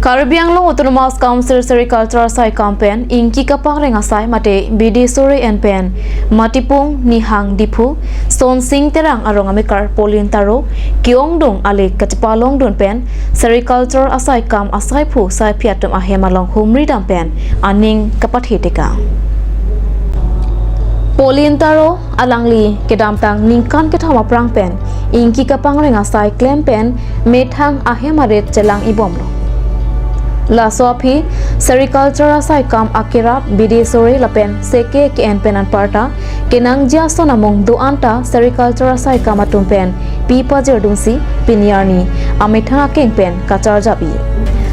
Caribbean Long Autonomous Council Sericulture Sai Campaign Inki Kapang Rengasai Mate BD Suri and Pen Matipung Nihang Dipu Son Sing Terang Arongamikar Polin Taro Kiong Dong Ale Katipalong Don Pen Sericulture Asai Kam Asai Pu Sai Piatum Ahemalong Humri Dam Pen Aning Kapathitika Polin Taro Alangli Kedamtang Ningkan Ketama Prang Pen Inki Kapang Rengasai Klem Pen Methang Ahemaret Jelang Ibomlo La Soaphi Sericulture Sai Kam Akira BD Sore Lapen Seke KN Penan Parta Kenang Jia Sonamong Duanta Sericulture Sai Kam Atumpen Pipa Jerdunsi Pinyarni Amithanga King Pen Kachar Jabi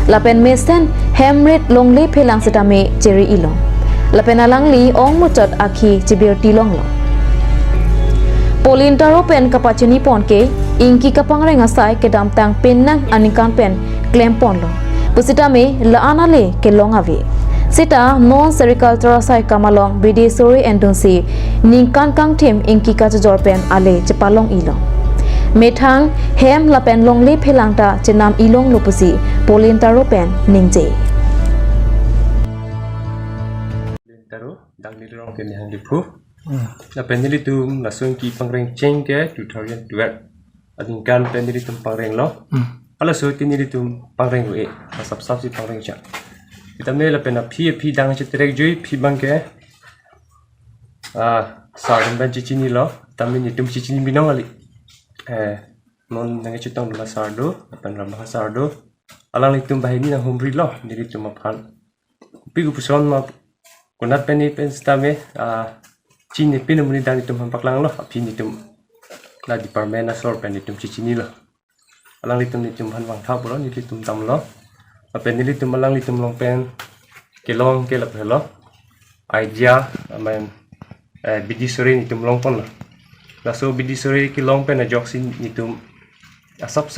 Lapen Mesen Hemret Longle Phelang Sitame Jerry Ilong Lapen Alangli Ong Muchot Akhi Jibir Tilong Lo Polin Taro Pen Kapachini Ponke Inki Kapang Rengasai Kedam Tang Penang Anikan Pen Klempon Lo Pusita me la anale ke longavi. Sita non sericulture sai kamalong BD Suri endunsi ningkan kang tim inki ka jorpen ale chepalong ilong. Methang hem la pen longli phelangta chenam ilong lopusi Polin Taro pen ningje. Taro dang ni rong ken hang dipu. La pen ni tum la sung ki pangreng cheng ke 2012. Ading kan pen ni tum pangreng lo. Ala so tini di tum pangreng we sab si pangreng cha kita me la pena phi dang che trek joi phi bang ke sarun ban chichini lo tamin ni tum chichini binong ali non nang che tong la sardo pen ram ha sardo alang li tum bahini na humri lo ni tum aphan pi gu puson ma kunat peni pen stame chini pinumuni dang tum ham paklang lo phi ni tum la department na sor pen ni tum chichini lo alang litum litum han wang thap lo ni litum tam lo apen ni litum alang litum long pen kelong ke la phelo idea amen bidi sore ni tum long pon lo la so bidi sore ki long pen a joksin ni tum sap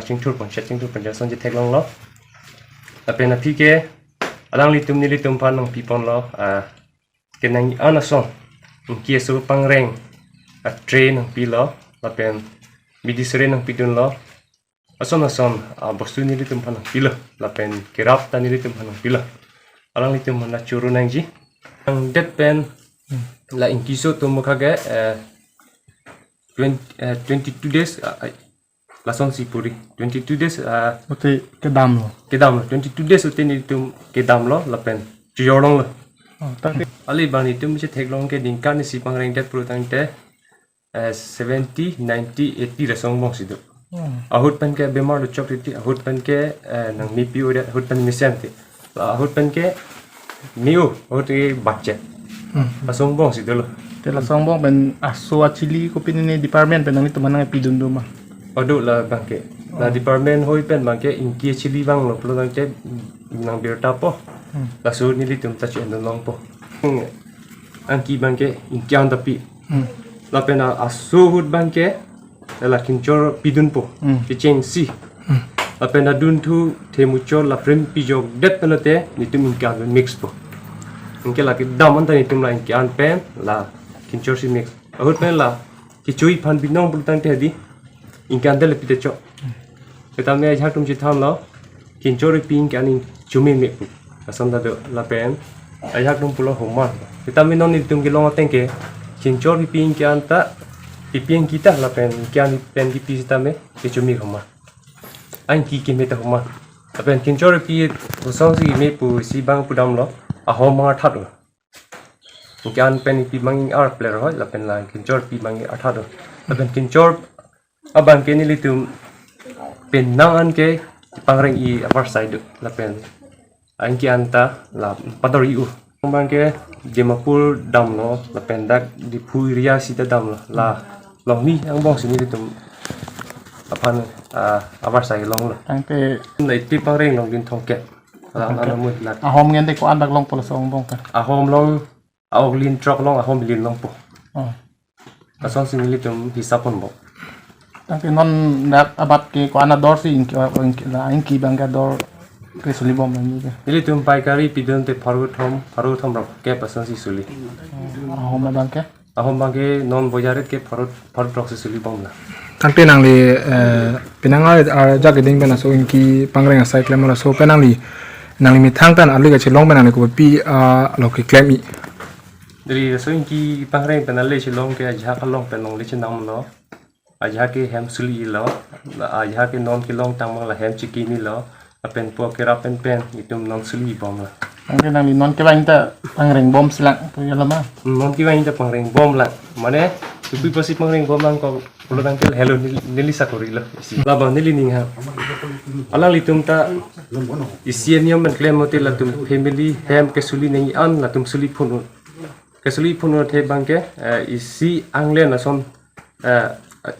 chingthur pon jason je thek long lo apen a phike alang litum ni litum pan long pipon lo kenang anason ki so pangreng a train ng pilo apen bidi sore ng pidun lo ason bostu ni litum panang pila lapen kirap tani litum panang pila alang litum mana churu nangji ang det pen la inkiso to mukage 22 days la son si puri 22 days Ote kedam lo. 22 days uti ni litum kedam lo lapen chiyorong lo Tapi ali bani tum che theklong ke dingkan ni si pangreng det puru tangte 70 90 80 la song bong sidu ahut pen ke bemar lo chokriti ahut pen ke nang mipi ode ahut pen misente ahut pen ke miu ahut ke bacche pasong bong si dolo tela songbong ben aso chili ko pinini department pen nang itu manang pidun duma. odo la bangke la department hoi pen bangke inki chili bang lo plo bangke nang berta po la so ni litum ta chen long po angki bangke inki an tapi la pen aso hut bangke la kinchor pidun po kicheng si la pen dun thu themuchor la frame pijok det penate nitum inka mix po inke la ki daman ta nitum la inki an pen la kinchor si mix ahut pen la kichui phan binong bultang te di inka andel pite cho kita me ja tum chi tham lo kinchor ping kan in chumi me pu asam da do la pen ajak tum pulo homa kita me non nitum ki long atengke kinchor ping kan ta pipieng kita la pen kian pen di pisita me ke chumi homa an ki ke meta homa pen kinchor pi usong si me pu si bang pudam lo a homa that lo kian pen pi manging ar player ho la pen la kinchor pi mangi athat lo la pen kinchor abang ke ni litum pen nang an ke pangreng I avar side la pen an ki anta la padori u bang ke Dimapur dam lo la pen dak di Puria sita dam lo la long mi ang bong sini litum apan avar sai long lo Ang te nei ti pangreng long din thong ke la na mu la ahom ngen te ko andak long polo songbong ka. a hom long a lin truck long a hom lin long po Oh. a song sini litum hisapon bo Ang te non dak abat ke ko anador si inki la inki bangga dor ke sulibom nang ni. litum paikari pidun te paru thom ro ke pasan si suli Ahom na bangke. a hom bangke non bojaret ke paru proxy suli bom la kan penangli penangal jageding bena so inki pangreng asai claim la so penangli nangli mithang tan ali ga chilong penangli ko pi lo ki claim i dari so inki pangreng penale chilong ke ajha kalong penong le chinam lo ajha ke hem suli lo ajha ke non kilong tang la hem chikini lo apen po kera pen itum non suli bom la ang nang non ke bang ta pangreng bom silang to ya lama non ki wain ta pangreng bom la mane tupi pasi pangreng bom lang ko pulo tang kel hello nili sakori lo la bang nili ning ha alang litum ta isien yam men claim hotel la tum family hem ke suli nei an la tum suli phunu ke suli phunu the bang ke isi angle na som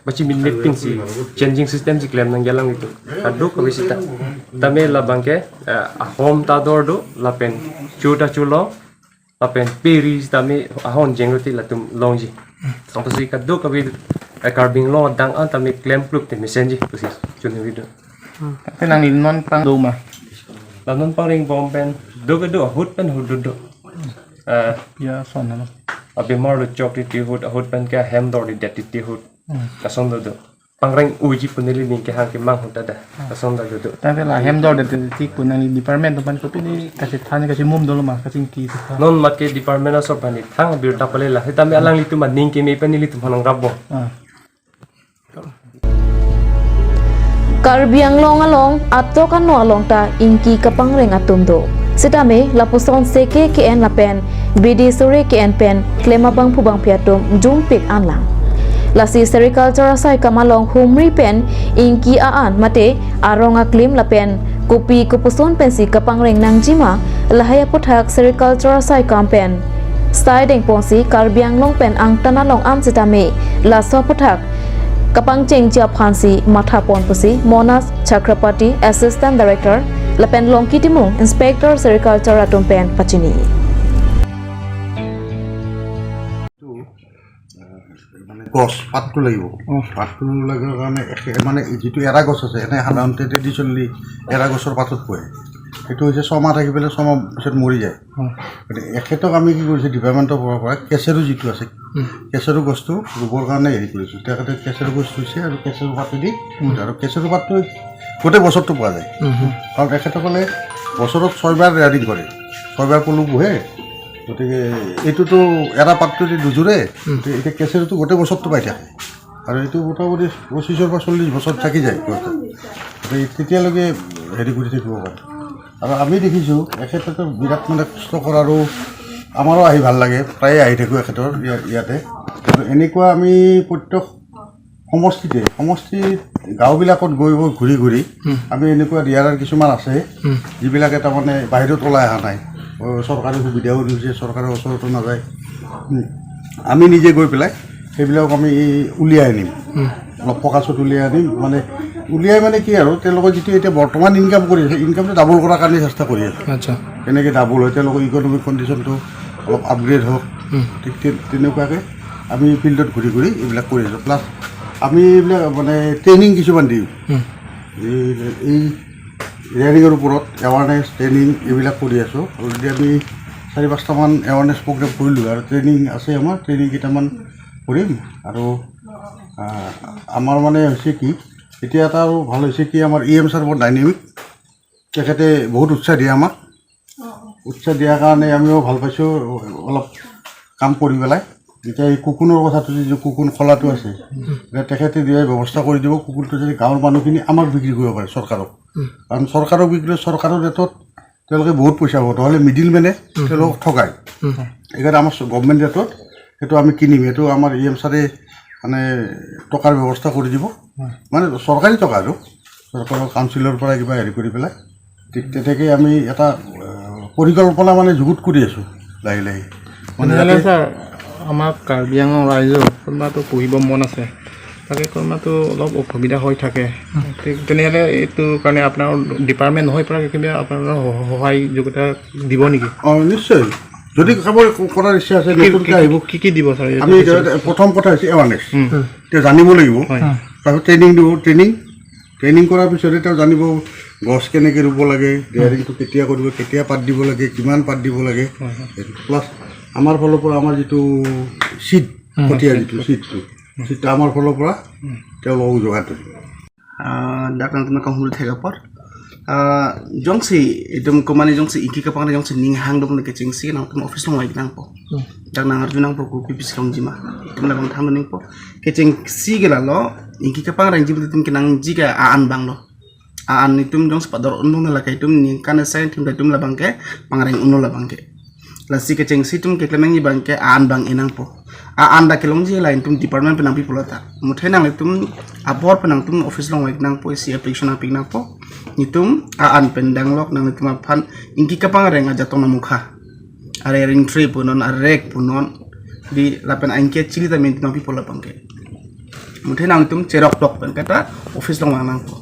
bachi min netting si changing system si claim nang yalang itu adu ko visita tame la bang ke home ta dor do la pen chuta chulo la pen peris tame ahon jengoti la tum longji sampai si kadu ko vid carbing lo dang an tame claim group te message pusi chuni video penang non pang do ma la non paring bom pen do hut pen hut do ya son na abi mar lo chocolate hut pen ka hem dor di det ti hut kason do pangreng uji puneli ning ke hang ke mang hut da kason do ta la hem dor de ti kunang department to pan ko pini kasi thane kasi mum do ma kasi ki non mat ke department of bani thang bir ta pale la heta me alang litu man ning ke me panili tu hanang rabbo Karbi Anglong along ato kan no along ta inki kapangreng atumdo sitame lapuson seke ke en lapen bidi sore ke en pen klema bang phubang piatum jumpik anlang lasi sericulture sai kamalong humri pen inki aan mate aronga klim lapen kopi kopuson pensi kapangreng nangjima lahaya puthak sericulture sai kampen stai deng ponsi Karbi Anglong pen ang tanalong am sitame laso puthak Kapang Cheng Chia Phansi Matha Pon Pusi Monas Chakrapati Assistant Director Lapen Longki Timung Inspector Sericulture Atumpen Pachini গছ পাতটো লাগিব পাতটো লগাৰ কাৰণে মানে যিটো এৰা গছ আছে এনে সাধাৰণতে ট্ৰেডিশ্যনেলি এৰা গছৰ পাতত পৰে সেইটো হৈছে ছমাহ থাকি পেলাই ছমাহ পিছত মৰি যায় গতিকে এখেতক আমি কি কৰিছোঁ ডিপাৰ্টমেণ্টৰ পৰা কেঁচেৰু যিটো আছে কেঁচেৰু গছটো ৰুবৰ কাৰণে হেৰি কৰিছোঁ তেখেতে কেঁচেৰু গছ ৰুইছে আৰু কেঁচেৰু পাতে দি আৰু কেঁচেৰু পাতটো গোটেই বছৰটো পোৱা যায় কাৰণ তেখেতসকলে বছৰত 6 বাৰ ৰেয়াৰিং কৰে 6 বাৰ পলু পোহে গতিকে এইটোতো এৰা পাতটো যদি দুজোৰে এতিয়া কেঁচেৰুটো গোটেই বছৰটো পাই থাকে আৰু এইটো মোটামুটি 25 পৰা 40 বছৰ থাকি যায় গতিকে তেতিয়ালৈকে হেৰি কৰি থাকিব পাৰে আৰু আমি দেখিছোঁ এখেতটো বিৰাট মানে কষ্টকৰ আৰু আমাৰো আহি ভাল লাগে প্ৰায়ে আহি থাকোঁ এখেতৰ ইয়াতে কিন্তু এনেকুৱা আমি প্ৰত্যেক সমষ্টি গাঁওবিলাকত গৈ ঘূৰি ঘূৰি আমি এনেকুৱা দিয়াৰ কিছুমান আছে যিবিলাকে তাৰমানে বাহিৰত ওলাই অহা নাই চৰকাৰী সুবিধাও দিছে চৰকাৰৰ ওচৰতো নাযায় আমি নিজে গৈ পেলাই সেইবিলাক আমি উলিয়াই আনিম অলপ ফকাছত উলিয়াই আনিম মানে উলিয়াই মানে কি আৰু তেওঁলোকৰ যিটো এতিয়া বৰ্তমান ইনকাম কৰি আছে ইনকামটো ডাবল কৰাৰ কাৰণে চেষ্টা কৰি আছে আচ্ছা কেনেকৈ ডাবল হয় তেওঁলোকৰ ইকনমিক কণ্ডিশ্যনটো অলপ আপগ্ৰেড হওক ঠিক তেনেকুৱাকৈ আমি ফিল্ডত ঘূৰি ঘূৰি এইবিলাক কৰি আছোঁ প্লাছ আমি এইবিলাক মানে ট্ৰেইনিং কিছুমান দিওঁ এই ৰেয়াৰিঙৰ ওপৰত এৱাৰনেছ ট্ৰেইনিং এইবিলাক কৰি আছোঁ অলৰেডি আমি 4-5টামান এৱাৰনেছ প্ৰগ্ৰেম কৰিলোঁ আৰু ট্ৰেইনিং আছে আমাৰ ট্ৰেইনিং কেইটামান কৰিম আৰু আমাৰ মানে হৈছে কি এতিয়া এটা আৰু ভাল হৈছে কি আমাৰ EM ছাৰ বৰ ডাইনেমিক তেখেতে বহুত উৎসাহ দিয়ে আমাক উৎসাহ দিয়াৰ কাৰণে আমিও ভাল পাইছোঁ অলপ কাম কৰি পেলাই এতিয়া এই কুকুনৰ কথাটো যিটো কুকুন খোলাটো আছে এতিয়া তেখেতে দিয়াৰ ব্যৱস্থা কৰি দিব কুকুৰটো যদি গাঁৱৰ মানুহখিনি আমাক বিক্ৰী কৰিব পাৰে চৰকাৰক কাৰণ চৰকাৰক বিক্ৰী চৰকাৰৰ ৰেটত তেওঁলোকে বহুত পইচা পাব নহ'লে মিডিল মেনে তেওঁলোকক ঠগায় সেইকাৰণে আমাৰ গভৰ্ণমেণ্ট ৰেটত সেইটো আমি কিনিম সেইটো আমাৰ EM ছাৰে মানে টকাৰ ব্যৱস্থা কৰি দিব মানে চৰকাৰী টকা আৰু চৰকাৰৰ কাউন্সিলৰ পৰা কিবা হেৰি কৰি পেলাই ঠিক তেনেকৈ আমি এটা পৰিকল্পনা মানে যুগুত কৰি আছোঁ লাহে লাহে মানে ছাৰ আমাৰ কাৰ্বি আংলং ৰাইজৰ কোনোবাটো পুহিব মন আছে তাকে কোনোবাটো অলপ অসুবিধা হৈ থাকে তেনেহ'লে এইটো কাৰণে আপোনাৰ ডিপাৰ্টমেণ্ট হৈ পৰা কিবা আপোনাৰ সহায় যোগ্যতা দিব নেকি অঁ নিশ্চয় যদি খাবৰ কৰাৰ ইচ্ছা আছে নতুনকৈ আহিব কি দিব ছাৰ আমি প্ৰথম কথা হৈছে এৱাৰনেছ তেওঁ জানিব লাগিব তাৰপিছত ট্ৰেইনিং দিব ট্ৰেইনিং কৰাৰ পিছতে তেওঁ জানিব গছ কেনেকৈ ৰুব লাগে ৰেয়াৰিংটো কেতিয়া কৰিব কেতিয়া পাত দিব লাগে কিমান পাত দিব লাগে প্লাছ আমাৰ ফালৰ পৰা আমাৰ যিটো চিট কঠীয়া যিটো চিটটো আমাৰ ফালৰ পৰা তেওঁলোকক যোগান ধৰি dak nang tuma kang hulu thega por jongsi idum komani jongsi iki kapang na jongsi ning hang dong ke chingsi nang tuma office long nang po dak nang arjunang po ku pipis long jima tum la bang thang ning po ke chingsi gela lo iki kapang rang jim tum kinang jiga aan bang lo aan itum jong spador unung la kai tum ning kan sai tum da tum la bang ke pangreng unu la bang ke la si ke chingsi tum ke klemeng bang ke aan bang enang po aan da kelong ji lain tum department penang pi polata muthai nang tum abor penang tum office long wai nang po si application apik nang po nitum aan pendang lok nang tum phan inki kapang reng aja tong namukha are ring tree punon arek punon di lapen angke chili ta min tum pi pola pangke muthai nang tum cherok tok pen kata office long nang po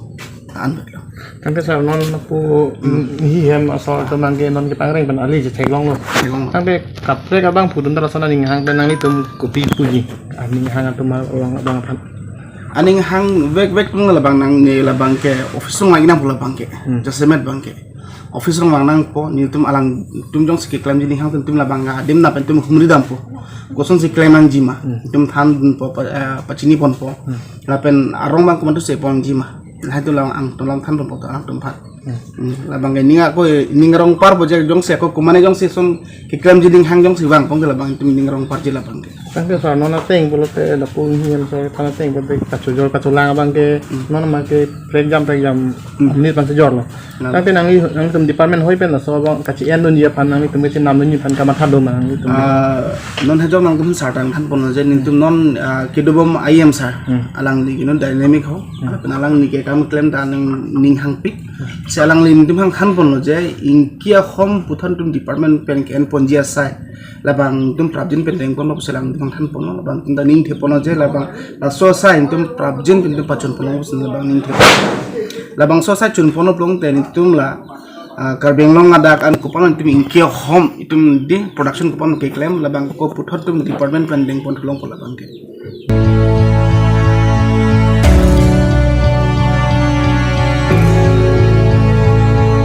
aan beklo Tangke sa non po hihem asal to mangke non ke pangreng ban ali je theglong lo. Tangke kapre ka bang pudun tara sana ning hang penang itum kopi puji. Ning hang atum orang abang phan. aning hang vek vek pun labang nang ne labang ke office long nang pula bangke jasemet bangke office long nang po ni tum alang tum jong sik klaim jini hang tum labang ga dim na pen tum humri dam po goson sik klaim nang jima tum than po pachini pon po lapen arong bang komandu se pon jima hai tu lang ang tulang than po ang tum phat labang ga ninga ko ningrong par bo je jong se ko kumane jong se som ki klaim jini hang jong si bang pong labang tum ningrong par je labang ke Tangke sa non ateng bolote da po hihem sa tang ateng bote kachujor kachulang abang ke non ma ke prejam minit pan sejor lo. Tangke nang tum department hoi pen so bang kachi en don dia pan nang tum ke nam don pan kamat hado mang tum. Non hejom nang tum sartan kan pon je nin tum non kidubom IM sar alang li ginon dynamic ho alang ni ke kam claim ta ning hang pik se alang li tum hang khan pon je inkia khom puthan tum department pen ken pon jia sai labang tum prabjin pen deng pon no selang tum khan pon no labang tum da ning the pon je labang la so sai tum prabjin tum pachon pon no sen labang ning the labang so sai chun pon no plong ten tum la karbeng long adak an kupon tum inkia khom itum di production kupon ke claim labang ko puthat tum department pen deng pon thlong pon labang ke